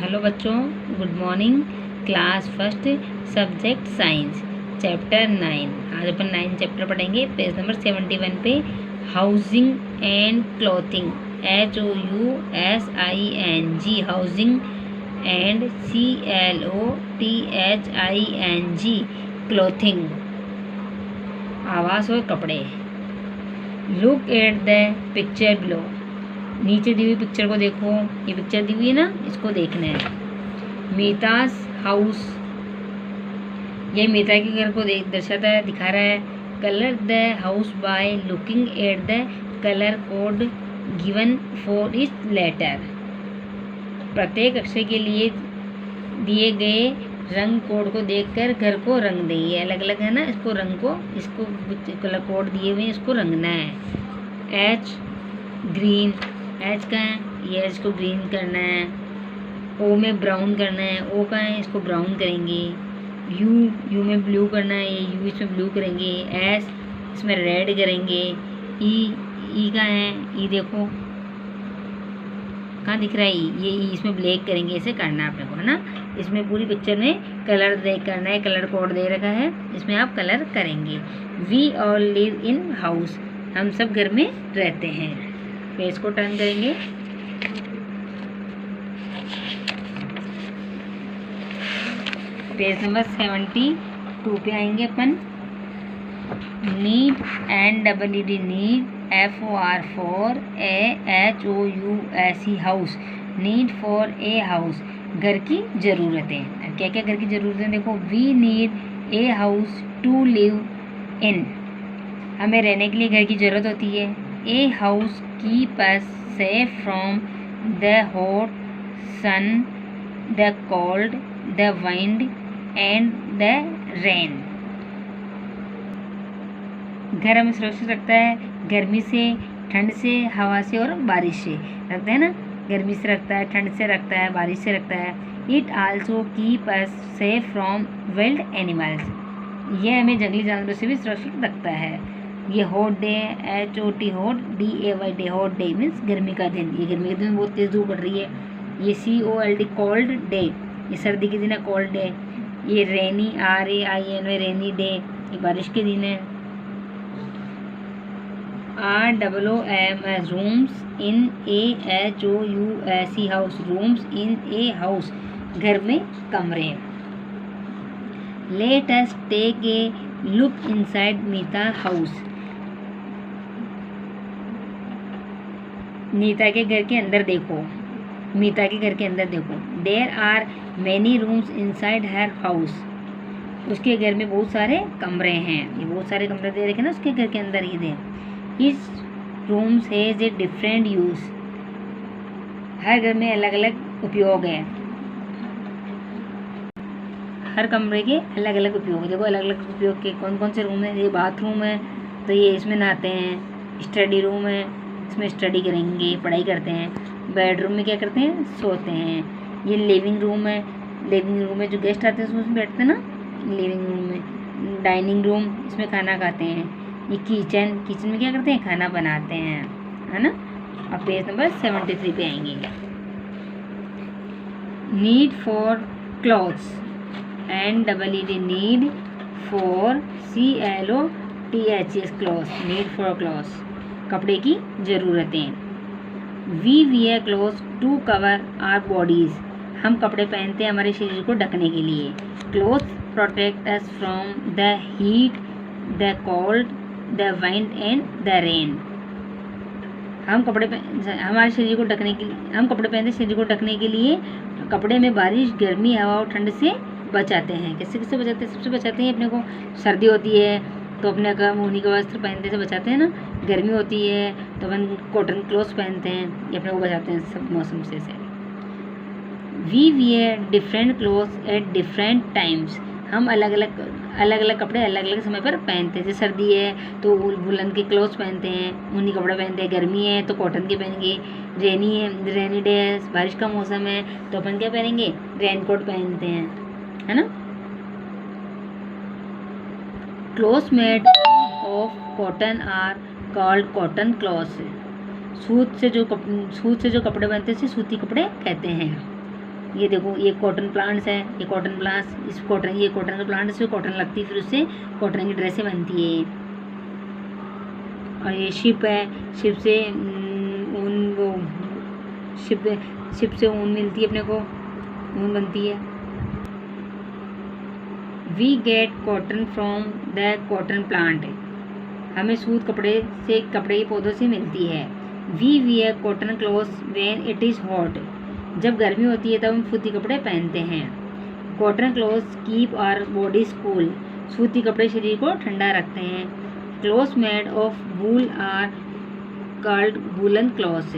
Hello बच्चों, good morning. Class first, subject science, chapter 9। आज अपन 9 chapter पढ़ेंगे। पेज नंबर 71 पे housing and clothing, HOUSING, housing and CLOTHING, clothing, आवास और कपड़े। Look at the picture below, नीचे दी हुई पिक्चर को देखो। ये पिक्चर दी हुई है ना, इसको देखना है। मीता's हाउस, ये मीता के घर को दर्शाता है, दिखा रहा है। Colour the house by looking at the colour code given for each letter, प्रत्येक अक्षर के लिए दिए गए रंग कोड को देखकर घर को रंग दें। ये अलग अलग है ना, इसको रंग को, इसको कलर कोड दिए हुए हैं, इसको रंगना है। एच ग्रीन, एच का है, ये एच को ग्रीन करना है। ओ में ब्राउन करना है, ओ का है, इसको ब्राउन करेंगे। यू में ब्लू करना है, ये यू इसमें ब्लू करेंगे। एस इसमें रेड करेंगे। ई का है, ई देखो कहाँ दिख रहा है, ये ई इसमें ब्लैक करेंगे। ऐसे करना है अपने को, है ना। इसमें पूरी पिक्चर में कलर दे करना है, कलर कोड दे रखा है, इसमें आप कलर करेंगे। We all live in house, हम सब घर में रहते हैं। पेज को टर्न करेंगे। पेज नंबर 72 पे आएंगे अपन। Need, NEED, need, FOR HOUSE, house. Need for a house, घर की ज़रूरतें। क्या क्या घर की ज़रूरतें देखो। We need a house to live in, हमें रहने के लिए घर की ज़रूरत होती है। A house keep us safe from the hot sun, the cold, the wind and the rain, घर हमें सुरक्षित रखता है गर्मी से, ठंड से, हवा से और बारिश से। रखता है ना, गर्मी से रखता है, ठंड से रखता है, बारिश से रखता है। It also keep us safe from wild animals, यह हमें जंगली जानवरों से भी सुरक्षित रखता है। ये hot day, HOT hot, DAY day, hot day means गर्मी का दिन। ये गर्मी के दिन बहुत तेज़ धूप पड़ रही है। ये COLD कोल्ड डे, ये सर्दी के दिन है, कोल्ड डे। ये रेनी, RAINY रेनी डे, ये बारिश के दिन है। ROOM rooms in a HOUSE, house. Rooms in a house, घर में कमरे। Let us take a look inside Meeta house, Nita के घर के अंदर देखो, मीता के घर के अंदर देखो। There are many rooms inside her house, उसके घर में बहुत सारे कमरे हैं। ये बहुत सारे कमरे दे रखे ना उसके घर के अंदर, ये दे। इस rooms has a different use, हर घर में अलग अलग उपयोग है। हर कमरे के अलग अलग उपयोग है। देखो अलग अलग उपयोग के कौन कौन से रूम हैं। ये बाथरूम है तो ये इसमें नहाते हैं। स्टडी रूम है, इसमें स्टडी करेंगे, पढ़ाई करते हैं। बेडरूम में क्या करते हैं, सोते हैं। ये लिविंग रूम है, लिविंग रूम में जो गेस्ट आते हैं उसमें बैठते हैं ना, लिविंग रूम में। डाइनिंग रूम, इसमें खाना खाते हैं। ये किचन, किचन में क्या करते हैं, खाना बनाते हैं, है ना। अब पेज नंबर 73 पे आएंगे। Need for clothes, NEED, need for CLOTHS, clothes, need for clothes, कपड़े की ज़रूरतें। We wear clothes to cover our bodies, हम कपड़े पहनते हैं हमारे शरीर को ढकने के लिए। Clothes protect us from the heat, the cold, the wind and the rain, हम कपड़े हमारे शरीर को ढकने के लिए, हम कपड़े पहनते हैं शरीर को ढकने के लिए। कपड़े में बारिश, गर्मी, हवा और ठंड से बचाते हैं। कैसे कैसे बचाते हैं, सबसे बचाते हैं अपने को। सर्दी होती है तो अपने का ऊनी का वस्त्र पहनते से बचाते हैं ना। गर्मी होती है तो अपन कॉटन क्लोथ्स पहनते हैं, ये अपने को बचाते हैं सब मौसम से। We wear different clothes at different times, हम अलग अलग कपड़े अलग अलग समय पर पहनते हैं। जैसे सर्दी है तो वुलन के क्लोथ्स पहनते हैं, ऊनी कपड़े पहनते हैं। गर्मी है तो कॉटन के पहनेंगे। रेनी डे है, बारिश का मौसम है तो अपन क्या पहनेंगे, रेनकोट पहनते हैं, है ना। Clothes made of cotton are called cotton clothes, सूत से जो कपड़े बनते हैं सूती कपड़े कहते हैं। ये देखो ये कॉटन प्लांट्स है, ये कॉटन प्लांट्स, इस कॉटन, ये कॉटन का प्लांट, इसमें कॉटन लगती है, फिर उससे कॉटन की ड्रेसें बनती है। और ये शिप है, शिप से ऊन, वो शिप से ऊन मिलती है अपने को, ऊन बनती है। We get cotton from the cotton plant, हमें सूत कपड़े से, कपड़े के पौधों से मिलती है। We wear cotton clothes when it is hot, जब गर्मी होती है तब हम सूती कपड़े पहनते हैं। Cotton clothes keep our bodies cool, सूती कपड़े शरीर को ठंडा रखते हैं। Clothes made of wool are called woollen clothes,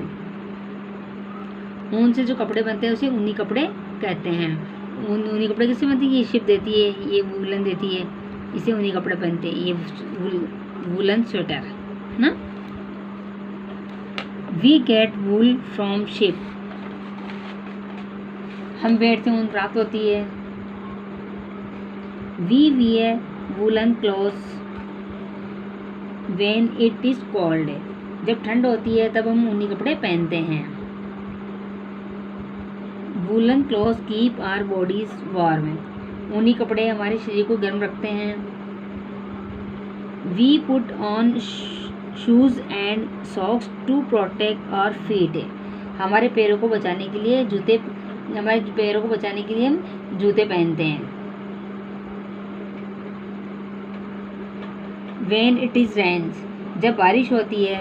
ऊन से जो कपड़े बनते हैं उसे ऊनी कपड़े कहते हैं। ऊनी कपड़े किससे बनती है? ये शिप देती है, ये वूलन देती है, इसे ऊनी कपड़े बनते हैं। ये वूलन स्वेटर है ना। We get wool from sheep, हम भेड़ से ऊन प्राप्त होती है। We wear woollen clothes when it is cold, जब ठंड होती है तब हम ऊनी कपड़े पहनते हैं। Woollen clothes keep our bodies warm, ऊनी कपड़े हमारे शरीर को गर्म रखते हैं। We put on shoes and socks to protect our feet, हमारे पैरों को बचाने के लिए जूते, हमारे पैरों को बचाने के लिए हम जूते पहनते हैं। When it is rains, जब बारिश होती है,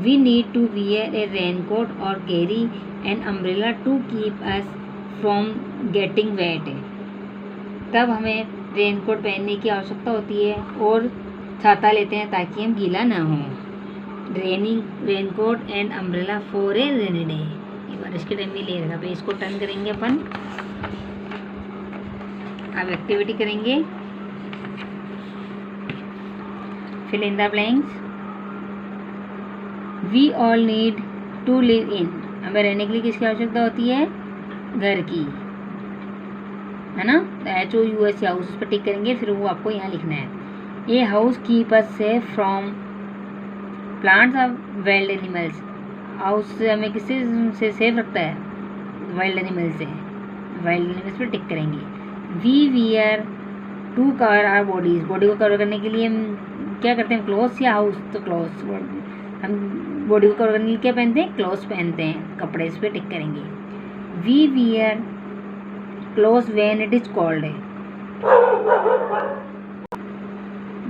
we need to wear a raincoat or carry an umbrella to keep us from getting wet, तब हमें रेनकोट पहनने की आवश्यकता होती है और छाता लेते हैं ताकि हम गीला ना हो। Raincoat and umbrella for a rainy day, ये बारिश के टाइम में ले रखा। इसको टर्न करेंगे अपन, अब एक्टिविटी करेंगे, fill in the blanks। we all need to live in, हमें रहने के लिए किसकी आवश्यकता होती है? घर की, है ना। HOUS हाउस, उस पर टिक करेंगे, फिर वो आपको यहाँ लिखना है। ये house keep us safe from plants of wild animals, house हमें किससे से सेफ रखता है? वाइल्ड एनिमल से, वाइल्ड एनिमल्स पर टिक करेंगे। We wear to cover our bodies, body को कवर करने के लिए हम क्या करते हैं? क्लॉथ्स या हाउस? तो क्लॉथ्स, हम बॉडी को कवर करने के लिए क्या पहनते हैं? क्लॉथ्स पहनते हैं, कपड़े, इस पर टिक करेंगे। We wear clothes when it is cold,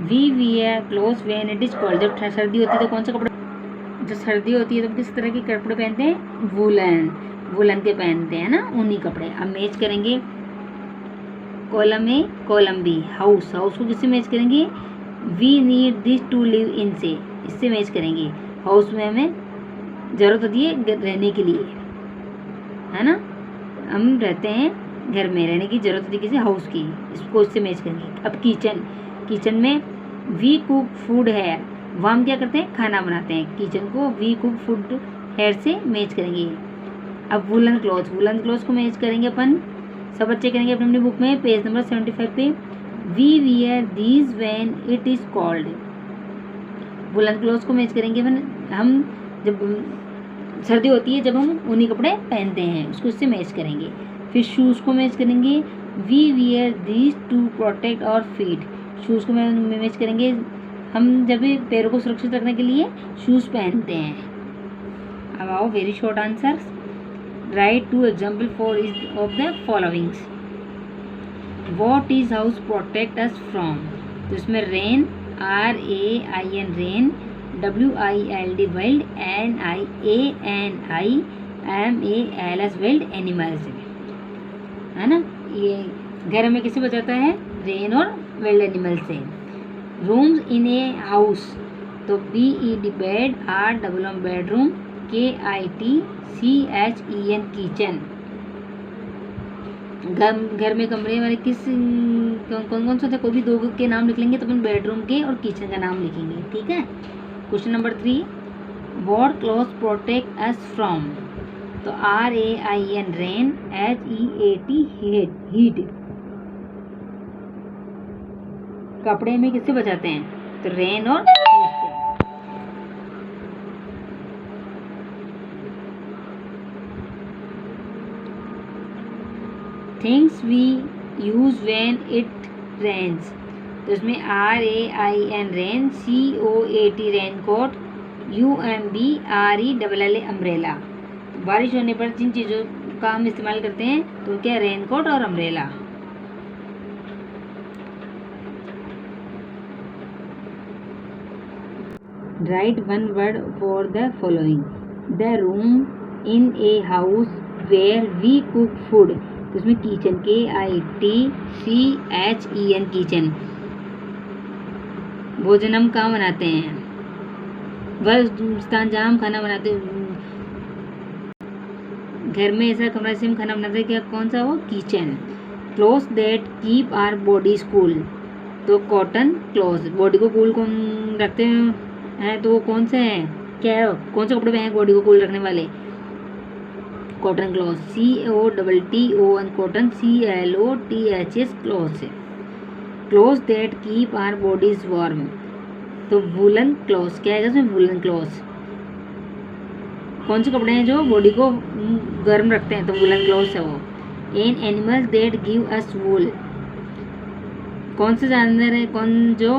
we wear clothes when it is cold, जब सर्दी होती है तो कौन सा कपड़े? जब सर्दी होती है तो किस तरह के कपड़े पहनते हैं? वूलन, वूलन के पहनते हैं ना, ऊनी कपड़े। अब मैच करेंगे, column A column B, house, house को किससे मैच करेंगे? We need this to live in से, इससे मैच करेंगे। हाउस में हमें ज़रूरत होती है रहने के लिए, है ना, हम रहते हैं घर में, रहने की ज़रूरत होती है किसी हाउस की, इसको इससे मैच करेंगे। अब किचन, किचन में वी कुक फूड है, वह हम क्या करते हैं? खाना बनाते हैं। किचन को वी कुक फूड हेयर से मैच करेंगे। अब वुलन क्लॉथ, वुलन क्लॉथ को मैच करेंगे अपन, सब बच्चे करेंगे अपनी अपनी बुक में, पेज नंबर 75 पे। We wear these when it is cold, woollen clothes को मैच करेंगे हम जब सर्दी होती है, जब हम ऊनी कपड़े पहनते हैं, उसको इससे मैच करेंगे। फिर शूज़ को मैच करेंगे, we wear these to protect our feet, shoes को मैच करेंगे, हम जब भी पैरों को सुरक्षित रखने के लिए शूज़ पहनते हैं। अब आओ very short answers. Write two example for each of the followings. What is house protect us from, तो इसमें rain, RAIN rain, WILD wild, NIANI MALS wild animals, है ना। ये घर में किसे बचाता है? रेन और वाइल्ड एनिमल से। रूम्स इन ए हाउस, तो BED bed, ROOM bedroom, KITCHEN kitchen. घर में कमरे वाले किस कौन सा था? कोई भी दो के नाम लिख लेंगे तो अपन बेडरूम के और किचन का नाम लिखेंगे, ठीक है। Question number 3, what cloth protect us from, तो RAIN रेन, HEAT हीट, कपड़े में किससे बचाते हैं? तो रेन और हीट से। Things we use when it rains, तो इसमें RAIN rain, COAT raincoat, UMBRELL umbrella. बारिश होने पर जिन चीज़ों का हम इस्तेमाल करते हैं तो क्या, रेन कोट और umbrella. Write one word for the following. The room in a house where we cook food, तो इसमें किचन, KITCHEN किचन। भोजन हम कहाँ बनाते हैं, वह स्थान जहाँ हम खाना बनाते हैं। घर में ऐसा कमरा से हम खाना बनाते हैं, क्या कौन सा, वो kitchen. Clothes that keep our bodies cool, तो कॉटन क्लोथ्स। बॉडी को कूल कौन रखते हैं, तो वो कौन से हैं, क्या है, कौन से कपड़े पहने बॉडी को कूल रखने वाले, cotton cloth. COTTON cotton, CLOTHS clothes. Clothes that keep our bodies warm, तो वुलन क्लॉथ्स, क्या है इसमें, वुलन क्लॉथ्स। कौन से कपड़े हैं जो बॉडी को गर्म रखते हैं, तो वुलन क्लॉथ्स है वो। An animals that give us wool, कौन से जानवर है कौन जो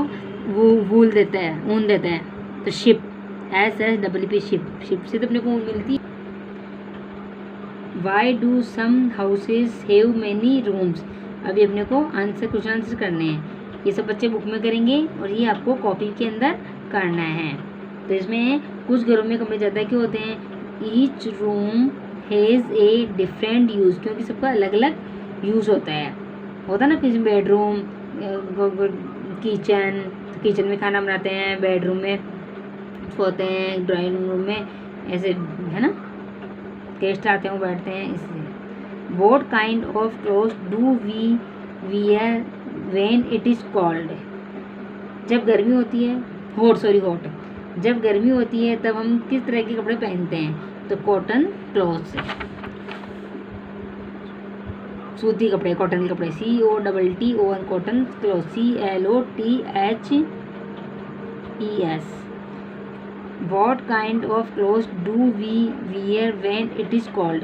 वो वूल देता है, ऊन देता है, तो शिप, SSWP शिप। शिप से तो अपने को ऊन मिलती है। Why do some houses have many rooms, अभी अपने को क्वेश्चन आंसर करने हैं। ये सब बच्चे बुक में करेंगे और ये आपको कॉपी के अंदर करना है। तो इसमें कुछ घरों में कमरे ज़्यादा क्यों होते हैं, each room has a different use, क्योंकि सबका अलग अलग यूज़ होता है ना। किसी बेडरूम, किचन में खाना बनाते हैं, बेडरूम में सोते हैं, ड्राइंग रूम में ऐसे, है ना, गेस्ट आते हैं वो बैठते हैं, इसलिए। What kind of clothes do we wear when it is cold, जब गर्मी होती है, हॉट, जब गर्मी होती है तब हम किस तरह के कपड़े पहनते हैं, तो कॉटन क्लॉथ्स, सूती कपड़े, कॉटन के कपड़े। COTTON cotton cloth, CLOTHES। What kind of clothes do we wear when it is cold,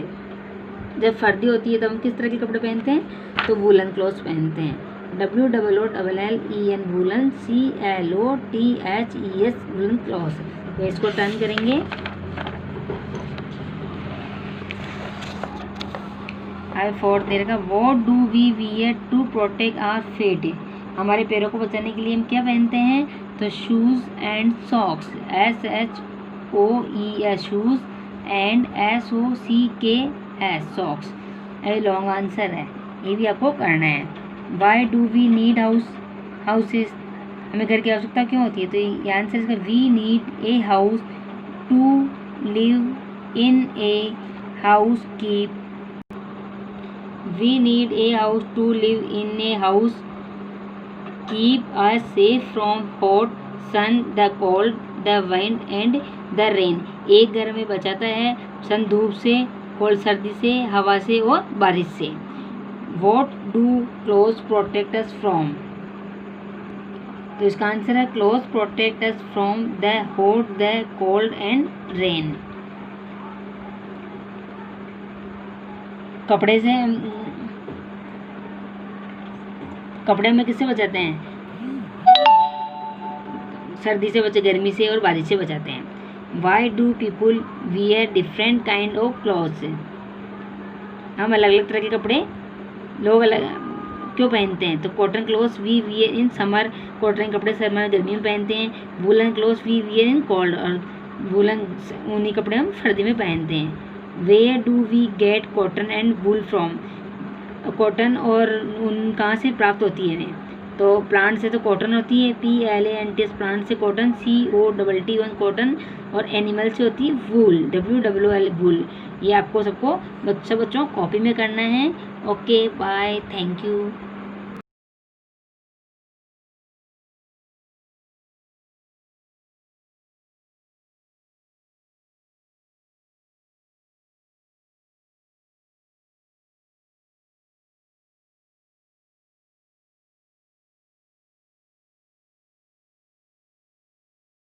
जब सर्दी होती है तब हम किस तरह के कपड़े पहनते हैं, तो वुलन क्लॉथ्स पहनते हैं। WOOLLEN woollen, CLOTHES woollen clothes. तो इसको टर्न करेंगे। फोर्थ दे रखा, what do we wear to protect our feet, हमारे पैरों को बचाने के लिए हम क्या पहनते हैं, तो shoes and socks, SHOES shoes and SOCKS socks. ये लॉन्ग आंसर है, ये भी आपको करना है। Why do we need houses, हमें घर की आवश्यकता क्यों होती है, तो ये आंसर इसका, we need a house to live in, a house keep, we need a house to live in, a house keep us safe from hot sun, the cold, the wind and the rain, एक घर में बचाता है सन, धूप से, cold सर्दी से, हवा से और बारिश से। What do clothes protect us from, तो इसका आंसर है clothes protect us from the hot, the cold and rain। कपड़े में किससे बचाते हैं, सर्दी से बचे, गर्मी से और बारिश से बचाते हैं। Why do people wear different kind of clothes, हम अलग अलग तरह के कपड़े लोग अलग क्यों पहनते हैं, तो cotton clothes we wear in summer, cotton कपड़े समर गर्मी में पहनते हैं। Woollen clothes we wear in cold, और वुलन ऊनी कपड़े हम सर्दी में पहनते हैं। Where do we get cotton and wool from, cotton और ऊन कहाँ से प्राप्त होती है हमें, तो प्लांट से तो कॉटन होती है, PLANT प्लांट से कॉटन, COTTON कॉटन, और एनिमल से होती है वूल, WOOL वूल। ये आपको सबको बच्चों कॉपी में करना है। Okay bye, thank you.